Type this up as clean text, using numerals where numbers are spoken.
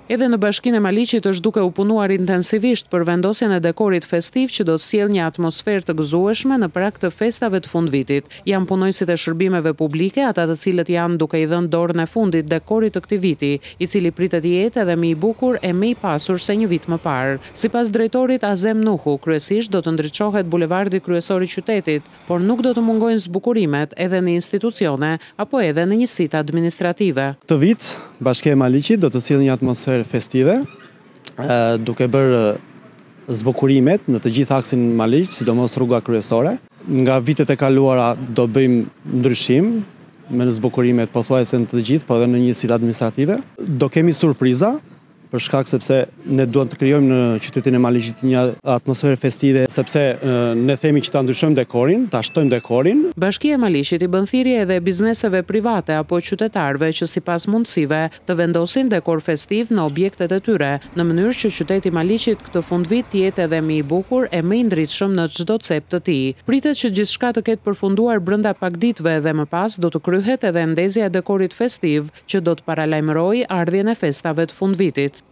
Edhe në Bashkinë e Maliqit është duke u punuar intensivisht për vendosjen e dekorit festiv që do të sjellë një atmosferë të gëzueshme në prag të festave të fundvitit. Janë punojësit e shërbimeve publike, ata të cilët janë duke i dhënë dorën e fundit dekorit të këtij viti, i cili pritet të jetë edhe më i bukur e më i pasur se një vit më parë. Sipas drejtorit Azem Nuhu, kryesisht do të ndriçohet bulevardi kryesor i qytetit, por nuk do të mungojnë zbukurimet edhe në institucione apo edhe në njësitë administrative. Këtë vit, Bashkia e Maliqit do të sjellë një atmosferë festive, duke bërë zbukurimet në të gjithë aksin Maliq, sidomos rruga kryesore. Nga vitet e kaluara do bëjmë ndryshim me në zbukurimet pothuajse në të gjithë, po edhe në njësitë administrative. Do kemi surpriza, për shkak sepse ne duam të krijojmë në qytetin e Maliqit një atmosferë festive, sepse ne themi që ta ndryshojmë dekorin, ta shtojmë dekorin. Bashkia e Maliqit i bën thirrje edhe bizneseve private apo qytetarëve që sipas mundësive të vendosin dekor festiv në objektet e tyre, në mënyrë që qyteti i Maliqit këtë fundvit të jetë edhe më i bukur e më i ndritshëm në çdo cep të tij. Pritet që gjithçka të ketë përfunduar brenda pak ditëve dhe më pas do të kryhet edhe ndezja e dekorit festiv që do të paralajmërojë ardhjen e festave të fundvitit.